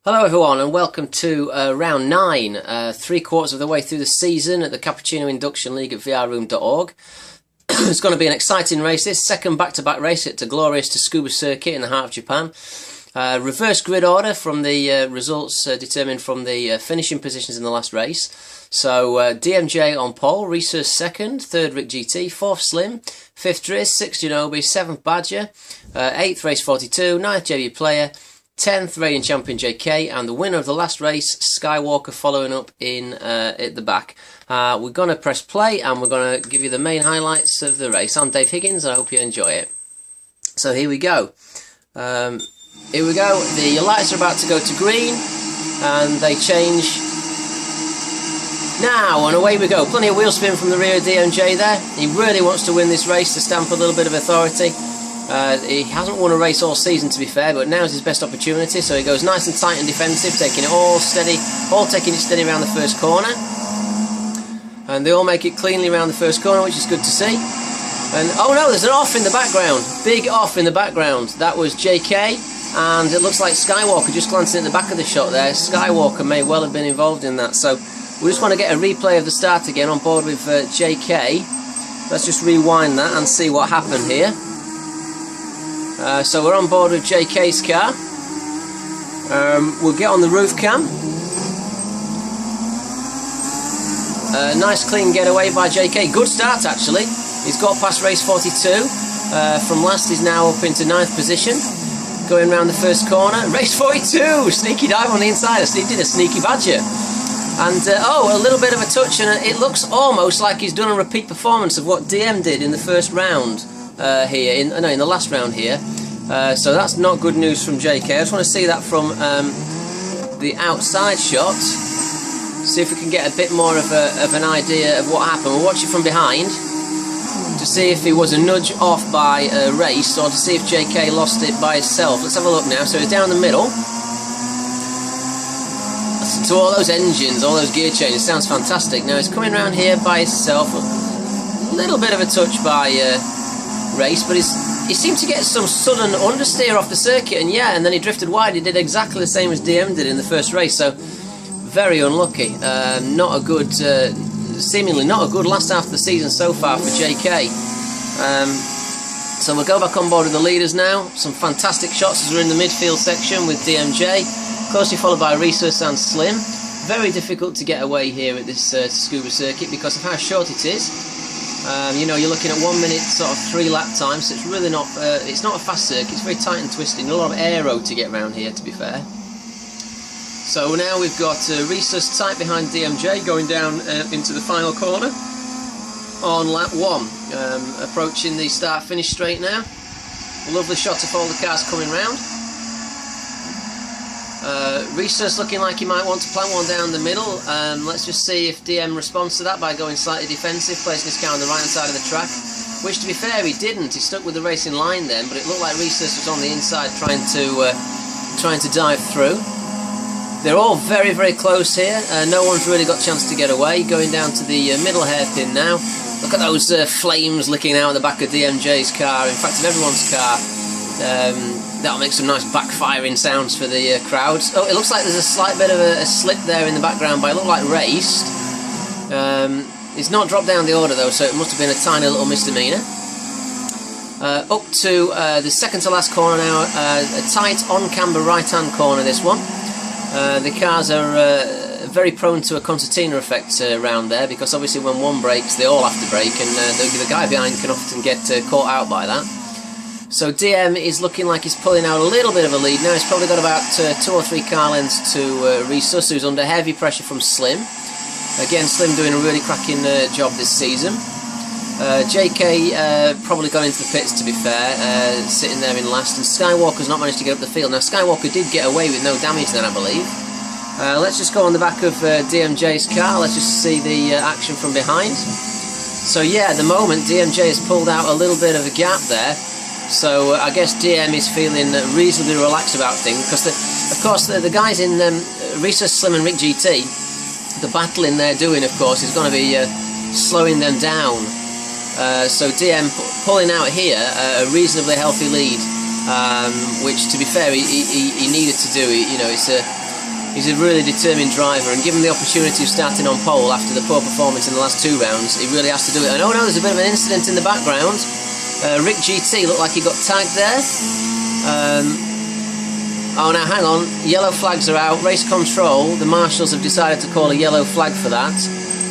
Hello everyone and welcome to round 9, 3/4 of the way through the season at the Cappuccino Induction League at vrroom.org. It's going to be an exciting race, this second back-to-back race at the glorious Tsukuba circuit in the heart of Japan. Reverse grid order from the results determined from the finishing positions in the last race. So DMJ on pole, Resus second, 3rd Rick GT, 4th Slim, 5th Driz, 6th Genobi, 7th Badger, 8th Race 42, 9th JB Player, 10th Reigning Champion JK, and the winner of the last race, Skywalker, following up in at the back. We're going to press play and we're going to give you the main highlights of the race. I'm Dave Higgins, I hope you enjoy it. So here we go. The lights are about to go to green and they change now, and away we go. Plenty of wheel spin from the rear of DMJ there. He really wants to win this race to stamp a little bit of authority. He hasn't won a race all season, to be fair, but now's his best opportunity, so he goes nice and tight and defensive, taking it all steady, taking it steady around the first corner. And they all make it cleanly around the first corner, which is good to see. And oh no, there's an off in the background, big off in the background. That was JK, and it looks like Skywalker just glancing at the back of the shot there. Skywalker may well have been involved in that, so we just want to get a replay of the start again on board with JK. Let's just rewind that and see what happened here. So we're on board with JK's car. We'll get on the roof cam. Nice clean getaway by JK. Good start actually. He's got past race 42. From last he's now up into 9th position. Going round the first corner. Race 42! Sneaky dive on the inside. He did a sneaky badger. And a little bit of a touch, and it looks almost like he's done a repeat performance of what DM did in the first round. In the last round here, so that's not good news from JK. I just want to see that from the outside shot, see if we can get a bit more of an idea of what happened. We'll watch it from behind to see if he was a nudge off by a race, or to see if JK lost it by himself. Let's have a look now. So he's down the middle. Listen to all those engines, all those gear changes, sounds fantastic. Now he's coming around here by himself. A little bit of a touch by race, but he seemed to get some sudden understeer off the circuit, and then he drifted wide. He did exactly the same as DM did in the first race, so very unlucky. Not a good, seemingly not a good last half of the season so far for JK. So we'll go back on board with the leaders now. Some fantastic shots as we're in the midfield section with DMJ, closely followed by Resus and Slim. Very difficult to get away here at this Tsukuba circuit because of how short it is. You're looking at 1 minute sort of 3 lap time, so it's really not it's not a fast circuit. It's very tight and twisting, a lot of aero to get around here, to be fair. So now we've got Resus tight behind DMJ going down into the final corner on lap 1, approaching the start finish straight now. A lovely shot of all the cars coming round. Resus looking like he might want to plant one down the middle. Let's just see if DM responds to that by going slightly defensive, placing his car on the right hand side of the track, which, to be fair, he didn't. He stuck with the racing line then, but it looked like Resus was on the inside trying to dive through. They're all very, very close here. No one's really got a chance to get away. Going down to the middle hairpin now. Look at those flames licking out of the back of DMJ's car, in fact of everyone's car. That'll make some nice backfiring sounds for the crowds. Oh, it looks like there's a slight bit of a slip there in the background, but it looked like raced. It's not dropped down the order though, so it must have been a tiny little misdemeanor. Up to the second to last corner now, a tight on-camber right-hand corner this one. The cars are very prone to a concertina effect around there, because obviously when one breaks they all have to brake, and the guy behind can often get caught out by that. So DM is looking like he's pulling out a little bit of a lead now. He's probably got about 2 or 3 car lengths to Resus, who's under heavy pressure from Slim. Again, Slim doing a really cracking job this season. JK probably got into the pits, to be fair, sitting there in last, and Skywalker's not managed to get up the field. Now Skywalker did get away with no damage then, I believe. Let's just go on the back of DMJ's car. Let's just see the action from behind. So yeah, at the moment DMJ has pulled out a little bit of a gap there. So I guess DM is feeling reasonably relaxed about things, because of course the guys in Resus, Slim and Rick GT, the battling they're doing, of course, is going to be slowing them down. So DM pulling out here a reasonably healthy lead, which, to be fair, he needed to do. It's He's a really determined driver, and given the opportunity of starting on pole after the poor performance in the last 2 rounds, he really has to do it. And oh no, there's a bit of an incident in the background. Rick GT looked like he got tagged there. Oh, now hang on, yellow flags are out, race control. The marshals have decided to call a yellow flag for that.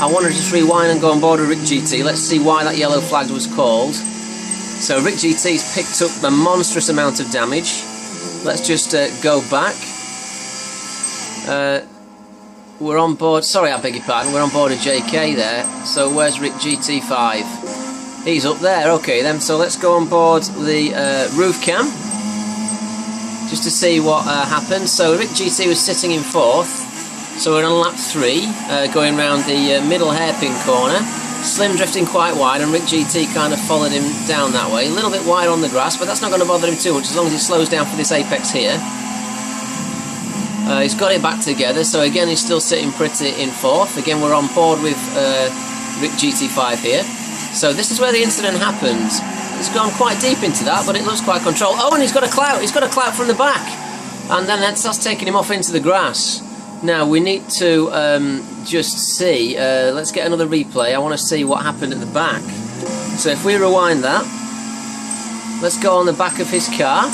I want to just rewind and go on board with Rick GT. Let's see why that yellow flag was called. So Rick GT's picked up a monstrous amount of damage. Let's just go back. We're on board, sorry I beg your pardon, we're on board of JK there. So where's Rick GT5? He's up there, okay then. So let's go on board the roof cam, just to see what happened. So Rick GT was sitting in 4th. So we're on lap 3, going round the middle hairpin corner. Slim drifting quite wide, and Rick GT kind of followed him down that way. A little bit wide on the grass, but that's not going to bother him too much as long as he slows down for this apex here. He's got it back together, so again he's still sitting pretty in 4th. Again we're on board with Rick GT5 here. So this is where the incident happened. It's gone quite deep into that, but it looks quite controlled. Oh, and he's got a clout from the back, and then that's taking him off into the grass. Now we need to just see, let's get another replay. I want to see what happened at the back. So if we rewind that, let's go on the back of his car,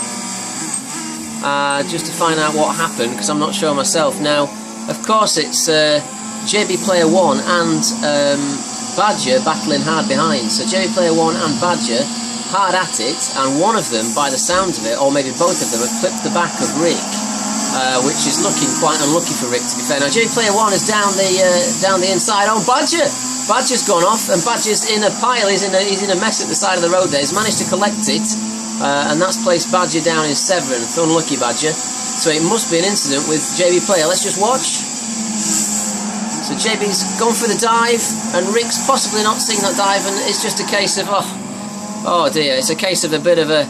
just to find out what happened, because I'm not sure myself. Now, of course it's JB Player 1 and Badger battling hard behind. So JB Player 1 and Badger hard at it, and one of them, by the sounds of it, or maybe both of them, have clipped the back of Rick. Which is looking quite unlucky for Rick, to be fair. Now, JB Player 1 is down the inside. Oh, Badger's gone off, and Badger's in a pile. He's in a mess at the side of the road there. He's managed to collect it, and that's placed Badger down in 7th. Unlucky Badger. So it must be an incident with JB Player. Let's just watch. So JB's gone for the dive, and Rick's possibly not seen that dive, and it's just a case of oh dear. It's a case of a bit of a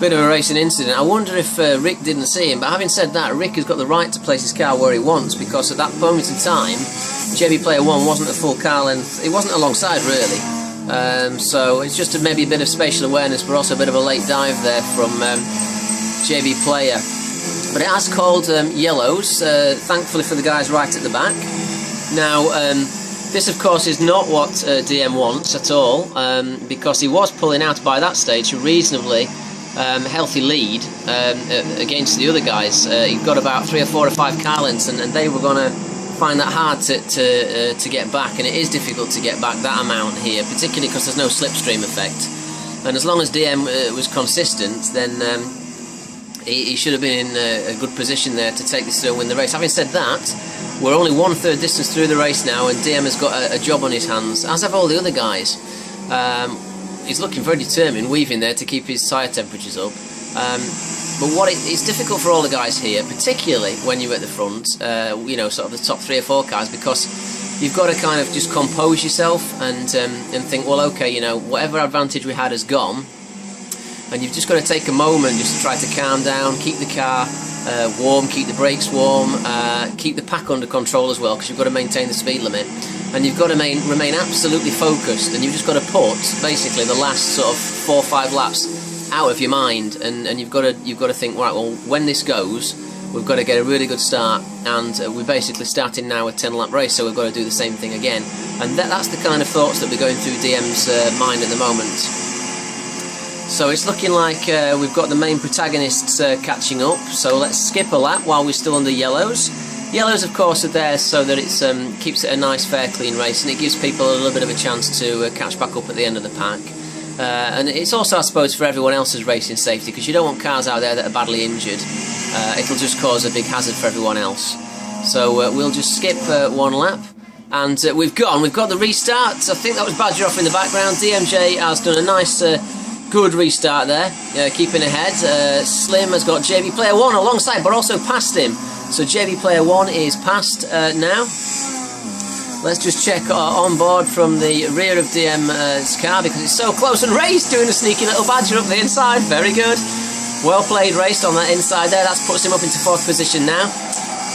racing incident. I wonder if Rick didn't see him, but having said that, Rick has got the right to place his car where he wants, because at that moment in time, JB Player 1 wasn't at full car length. It wasn't alongside really. So it's just maybe a bit of spatial awareness, but also a bit of a late dive there from JB Player. But it has called yellows, thankfully for the guys right at the back. Now, this of course is not what DM wants at all, because he was pulling out by that stage a reasonably healthy lead against the other guys. He got about 3 or 4 or 5 car lengths, and they were going to find that hard to get back, and it is difficult to get back that amount here, particularly because there's no slipstream effect. And as long as DM was consistent, then he should have been in a good position there to take this through and win the race. Having said that, we're only 1/3 distance through the race now, and DM has got a job on his hands, as have all the other guys. He's looking very determined, weaving there to keep his tyre temperatures up. But it's difficult for all the guys here, particularly when you're at the front, you know, sort of the top 3 or 4 cars, because you've got to kind of just compose yourself and think, well, okay, you know, whatever advantage we had has gone, and you've just got to take a moment just to try to calm down, keep the car warm, keep the brakes warm, keep the pack under control as well, because you've got to maintain the speed limit. And you've got to remain absolutely focused, and you've just got to put basically the last sort of 4 or 5 laps out of your mind, and you've got to think, right, well, when this goes, we've got to get a really good start, and we're basically starting now a 10-lap race, so we've got to do the same thing again. And that's the kind of thoughts that we're going through DM's mind at the moment. So it's looking like we've got the main protagonists catching up, so let's skip a lap while we're still under yellows. Yellows, of course, are there so that it keeps it a nice, fair, clean race, and it gives people a little bit of a chance to catch back up at the end of the pack. And it's also, I suppose, for everyone else's racing safety, because you don't want cars out there that are badly injured. It'll just cause a big hazard for everyone else. So we'll just skip 1 lap, and we've got the restart. I think that was Badger off in the background. DMJ has done a nice, good restart there, keeping ahead. Slim has got JB Player 1 alongside, but also past him. So JB Player 1 is past now. Let's just check on board from the rear of DM's car, because it's so close, and Ray's doing a sneaky little Badger up the inside. Very good. Well played, Race, on that inside there. That puts him up into 4th position now.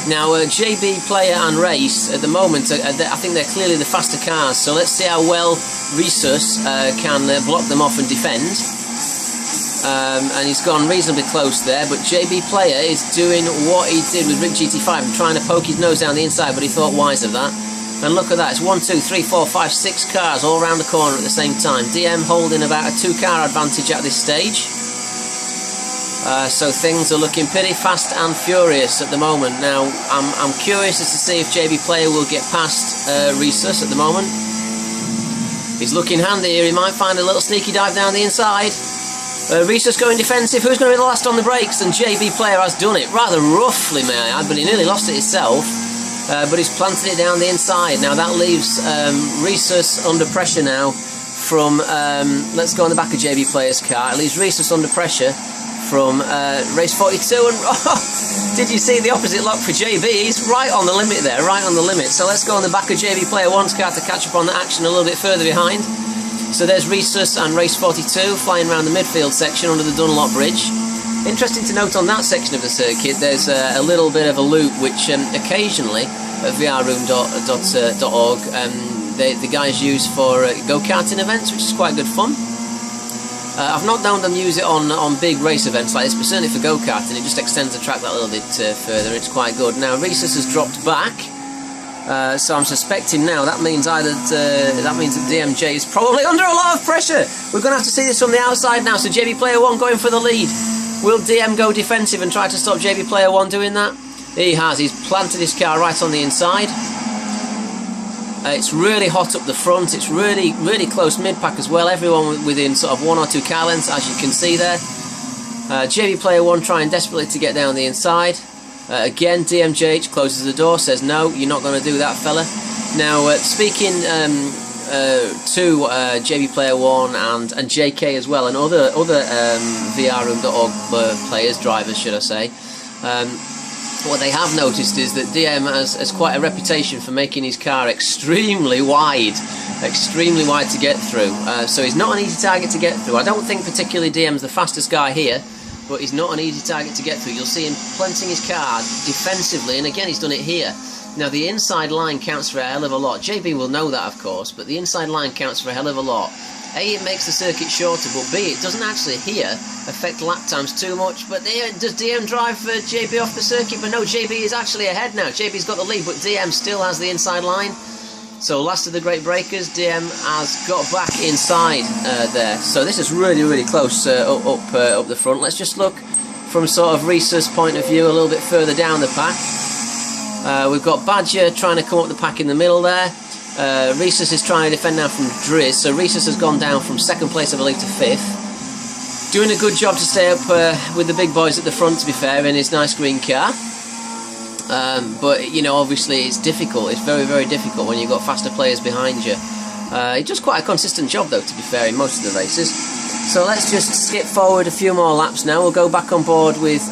Now, JB Player and Race, at the moment, I think they're clearly the faster cars, so let's see how well Resus can block them off and defend. and he's gone reasonably close there, but JB Player is doing what he did with Rick GT5 and trying to poke his nose down the inside, but he thought wise of that. And look at that, it's 1, 2, 3, 4, 5, 6 cars all around the corner at the same time. DM holding about a 2-car advantage at this stage. So things are looking pretty fast and furious at the moment. Now, I'm curious as to see if JB Player will get past Rhesus at the moment. He's looking handy here, he might find a little sneaky dive down the inside. Rhesus going defensive, who's going to be the last on the brakes? And JB Player has done it, rather roughly may I add, but he nearly lost it himself. But he's planted it down the inside. Now that leaves Rhesus under pressure now from, let's go on the back of JB Player's car, it leaves Rhesus under pressure from race 42, and did you see the opposite lock for JB? He's right on the limit there, right on the limit. So let's go on the back of JB Player 1's car to catch up on the action a little bit further behind. So there's Rhesus and race 42 flying around the midfield section under the Dunlop Bridge. Interesting to note on that section of the circuit, there's a little bit of a loop which occasionally at vrroom.org the guys use for go-karting events, which is quite good fun. I've not known them use it on big race events like this, but certainly for go-karting, it just extends the track that little bit further. It's quite good. Now, Rhesus has dropped back, so I'm suspecting now that means that DMJ is probably under a lot of pressure. We're going to have to see this from the outside now. So JB Player 1 going for the lead. Will DM go defensive and try to stop JB Player 1 doing that? He has. He's planted his car right on the inside. It's really hot up the front. It's really, really close mid-pack as well. Everyone within sort of 1 or 2 car lengths, as you can see there. JB Player 1 trying desperately to get down the inside. Again, DMJH closes the door, says, no, you're not going to do that, fella. Now, speaking to JB Player 1 and JK as well, and other vrroom.org players, drivers, should I say, what they have noticed is that DM has quite a reputation for making his car extremely wide to get through. So he's not an easy target to get through. I don't think particularly DM's the fastest guy here, but he's not an easy target to get through. You'll see him planting his car defensively, and again he's done it here. Now the inside line counts for a hell of a lot. JB will know that, of course, but the inside line counts for a hell of a lot. A, it makes the circuit shorter, but B, it doesn't actually here affect lap times too much. But does DM drive JB off the circuit? But no, JB is actually ahead now. JB's got the lead, but DM still has the inside line. So last of the great breakers, DM has got back inside there. So this is really, really close up the front. Let's just look from sort of Rhesus' point of view a little bit further down the pack. We've got Badger trying to come up the pack in the middle there. Rhesus is trying to defend now from Driz, so Rhesus has gone down from 2nd place, I believe, to 5th. Doing a good job to stay up with the big boys at the front, to be fair, in his nice green car. But, you know, obviously it's difficult. It's very, very difficult when you've got faster players behind you. He does quite a consistent job, though, to be fair, in most of the races. So let's just skip forward a few more laps now. We'll go back on board with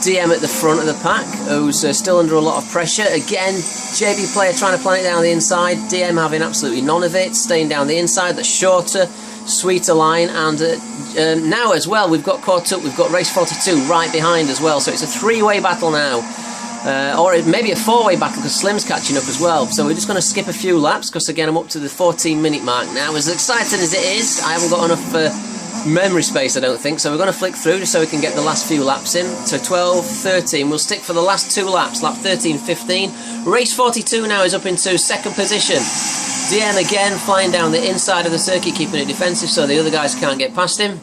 DM at the front of the pack, who's still under a lot of pressure. Again, JB Player trying to plant it down the inside. DM having absolutely none of it, staying down the inside. The shorter, sweeter line. And now as well, we've got caught up. We've got race 42 right behind as well. So it's a 3-way battle now. Or maybe a 4-way battle because Slim's catching up as well. So we're just going to skip a few laps because again I'm up to the 14-minute mark now. As exciting as it is, I haven't got enough memory space, I don't think, so we're going to flick through just so we can get the last few laps in. So 12, 13, we'll stick for the last 2 laps, lap 13, 15. Race 42 now is up into 2nd position. DM again flying down the inside of the circuit, keeping it defensive so the other guys can't get past him.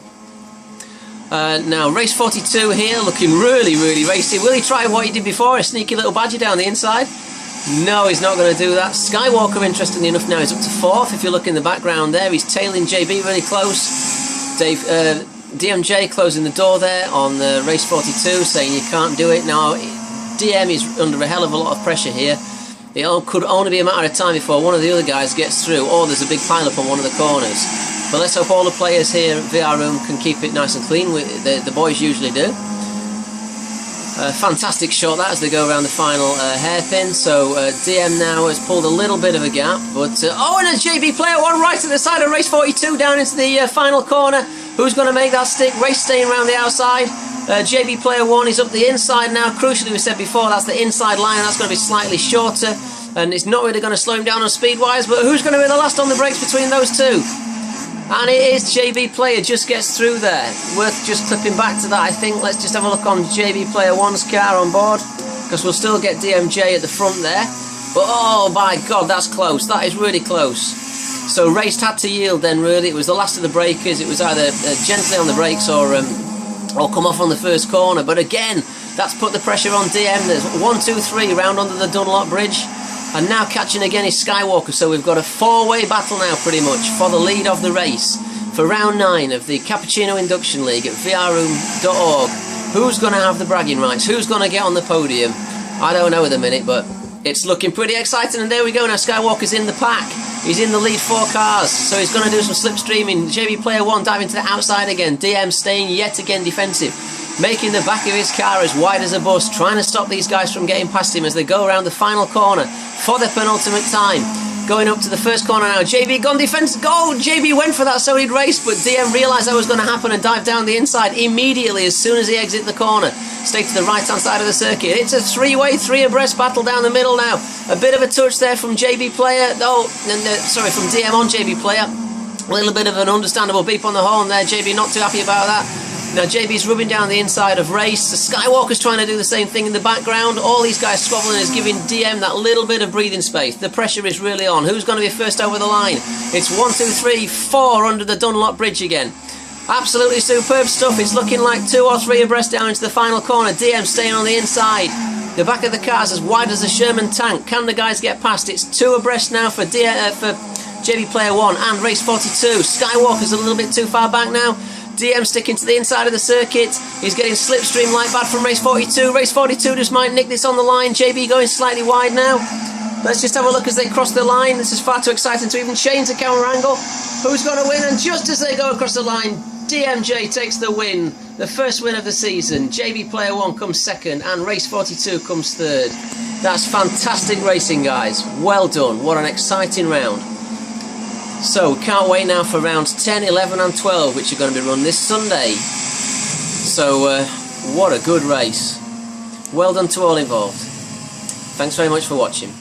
Now race 42 here, looking really, really racy. Will he try what he did before, a sneaky little Badger down the inside? No, he's not going to do that. Skywalker, interestingly enough, now is up to 4th. If you look in the background there, he's tailing JB really close. DMJ closing the door there on race 42, saying you can't do it. Now, DM is under a hell of a lot of pressure here. It could only be a matter of time before one of the other guys gets through, or there's a big pile-up on one of the corners. But let's hope all the players here at VR Room can keep it nice and clean. The boys usually do. Fantastic shot that as they go around the final hairpin. So DM now has pulled a little bit of a gap, but oh, and a JB Player 1 right at the side of race 42 down into the final corner. Who's going to make that stick? Race staying around the outside. JB Player 1 is up the inside now. Crucially, we said before, that's the inside line. That's going to be slightly shorter, and it's not really going to slow him down on speed-wise. But who's going to be the last on the brakes between those two? And it is JB Player, just gets through there. Worth just clipping back to that, I think. Let's just have a look on JB Player 1's car on board, because we'll still get DMJ at the front there. But oh my god, that's close. That is really close. So Raced had to yield then, really. It was the last of the breakers. It was either gently on the brakes or come off on the first corner. But again, that's put the pressure on DM. There's 1, 2, 3 round under the Dunlop Bridge. And now catching again is Skywalker. So we've got a 4-way battle now, pretty much, for the lead of the race. For round 9 of the Cappuccino Induction League at vrroom.org. Who's going to have the bragging rights? Who's going to get on the podium? I don't know at the minute, but it's looking pretty exciting. And there we go now. Skywalker's in the pack. He's in the lead 4 cars. So he's going to do some slipstreaming. JB Player 1 diving to the outside again. DM staying yet again defensive, making the back of his car as wide as a bus, trying to stop these guys from getting past him as they go around the final corner for their penultimate time. Going up to the first corner now. JB gone defense. Go! JB went for that, so he'd race, but DM realised that was going to happen and dived down the inside immediately as soon as he exited the corner. Stay to the right-hand side of the circuit. It's a 3-way, 3-abreast battle down the middle now. A bit of a touch there from JB Player. Sorry, from DM on JB Player. A little bit of an understandable beep on the horn there. JB not too happy about that. Now JB's rubbing down the inside of Race. The Skywalker's trying to do the same thing in the background. All these guys squabbling is giving DM that little bit of breathing space. The pressure is really on. Who's going to be first over the line? It's 1, 2, 3, 4 under the Dunlop Bridge again. Absolutely superb stuff. It's looking like 2 or 3 abreast down into the final corner. DM staying on the inside. The back of the car's as wide as a Sherman tank. Can the guys get past? It's 2 abreast now for JB Player 1 and Race 42. Skywalker's a little bit too far back now. DM sticking to the inside of the circuit. He's getting slipstream like bad from Race 42. Race 42 just might nick this on the line. JB going slightly wide now. Let's just have a look as they cross the line. This is far too exciting to even change the camera angle. Who's going to win? And just as they go across the line, DMJ takes the win. The first win of the season. JB Player 1 comes second and Race 42 comes third. That's fantastic racing, guys. Well done. What an exciting round. So, can't wait now for rounds 10, 11 and 12, which are going to be run this Sunday. So, what a good race. Well done to all involved. Thanks very much for watching.